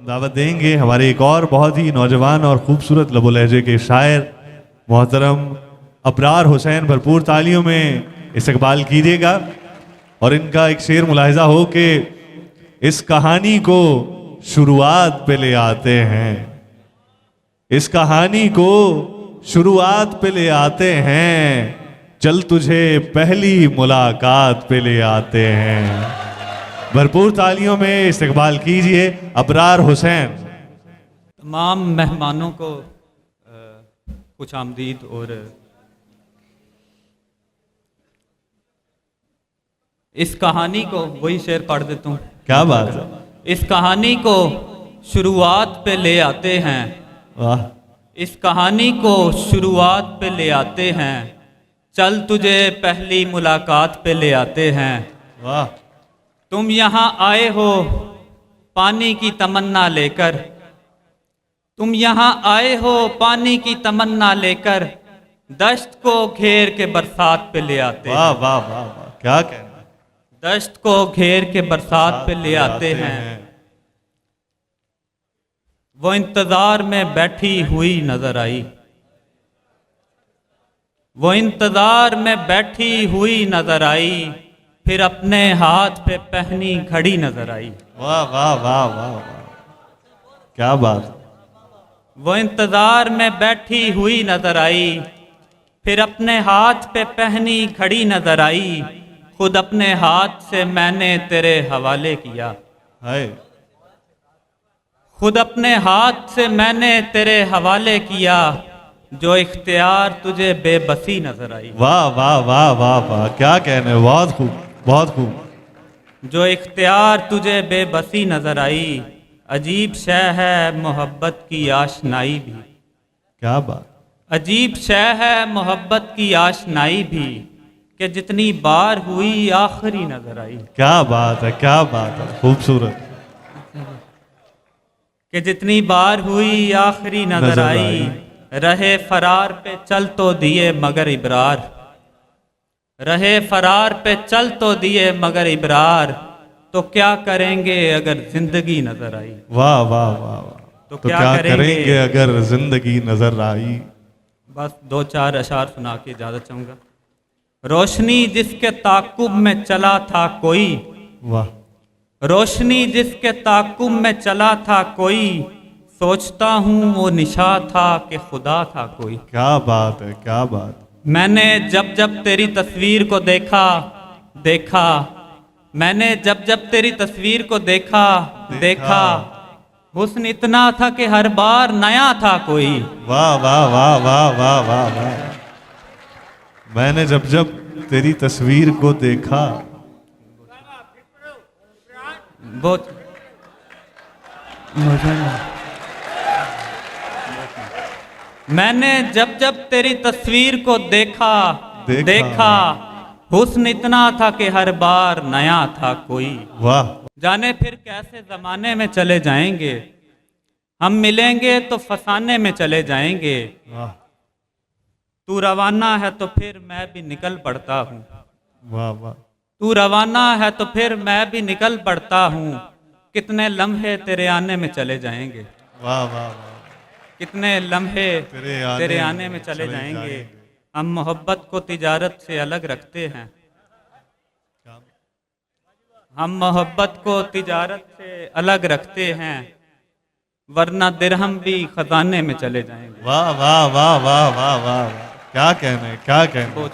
दावत देंगे हमारे एक और बहुत ही नौजवान और खूबसूरत लबो लहजे के शायर मोहतरम अबरार हुसैन। भरपूर तालियों में इस्तकबाल कीजिएगा। और इनका एक शेर मुलाहिजा हो कि इस कहानी को शुरुआत पे ले आते हैं, इस कहानी को शुरुआत पे ले आते हैं, चल तुझे पहली मुलाकात पे ले आते हैं। भरपूर तालियों में इस्तकबाल कीजिए अबरार हुसैन। तमाम मेहमानों को खुश आमदीद। और इस कहानी को, वही शेर पढ़ देता हूँ। क्या बात है। इस कहानी को शुरुआत पे ले आते हैं, वाह। इस कहानी को शुरुआत पे ले आते हैं, चल तुझे पहली मुलाकात पे ले आते हैं। वाह। तुम यहाँ आए हो पानी की तमन्ना लेकर, तुम यहाँ आए हो पानी की तमन्ना लेकर, दश्त को घेर के बरसात पे ले आते हैं। वाह वाह वाह वाह, क्या कहना। दश्त को घेर के बरसात पे ले आते हैं। वो इंतजार में बैठी हुई नजर आई, वो इंतजार में बैठी हुई नजर आई, फिर अपने हाथ पे पहनी घड़ी नजर आई। वाह वाह वाह वाह वाह, क्या बात। वो इंतजार में बैठी हुई नजर आई, फिर अपने हाथ पे पहनी घड़ी नजर आई, खुद अपने हाथ से मैंने तेरे हवाले किया। है। खुद अपने हाथ से मैंने तेरे हवाले किया, जो इख्तियार तुझे बेबसी नजर आई। वाह वाह वाह वाह वाह, क्या कहने। बहुत खूब बहुत खूब। जो इख्तियार तुझे बेबसी नजर आई, अजीब शय है मोहब्बत की आशनाई भी। क्या बात। अजीब शय है मोहब्बत की आशनाई भी, कि जितनी बार हुई आखिरी नजर आई। क्या बात है, क्या बात है, खूबसूरत। कि जितनी बार हुई आखिरी नजर आई, रहे फरार पे चल तो दिए मगर इबरार, रहे फरार पे चल तो दिए मगर इबरार, तो क्या करेंगे अगर जिंदगी नजर आई। वाह वाह वाह वाह, तो क्या करेंगे अगर जिंदगी नजर आई। बस दो चार अशार सुना के इजाजत चाहूंगा। रोशनी जिसके ताकुब में चला था कोई, वाह। रोशनी जिसके ताकुब में चला था कोई, सोचता हूँ वो निशा था कि खुदा था कोई। क्या बात है, क्या बात। मैंने जब जब तेरी तस्वीर को देखा, मैंने जब जब तेरी तस्वीर को देखा, हुस्न इतना था कि हर बार नया था कोई। वाह वाह वाह वाह वाह वाह वाह। मैंने जब जब तेरी तस्वीर को देखा, बहुत मैंने जब जब तेरी तस्वीर को देखा, हुस्न इतना था कि हर बार नया था कोई। वाह। जाने फिर कैसे जमाने में चले जाएंगे, हम मिलेंगे तो फसाने में चले जाएंगे। वाह। तू रवाना है तो फिर मैं भी निकल पड़ता हूँ। वाह वाह। तू रवाना है तो फिर मैं भी निकल पड़ता हूँ, कितने लम्हे तेरे आने में चले जाएंगे। वाह वाह वाह। कितने लम्हे तेरे आने में चले जाएंगे। हम मोहब्बत को तिजारत से अलग रखते हैं, हम मोहब्बत को तिजारत से अलग रखते हैं, वरना दिरहम भी खजाने में चले जाएंगे। वाह वाह वाह वाह वाह वाह, क्या कहने, क्या कहने।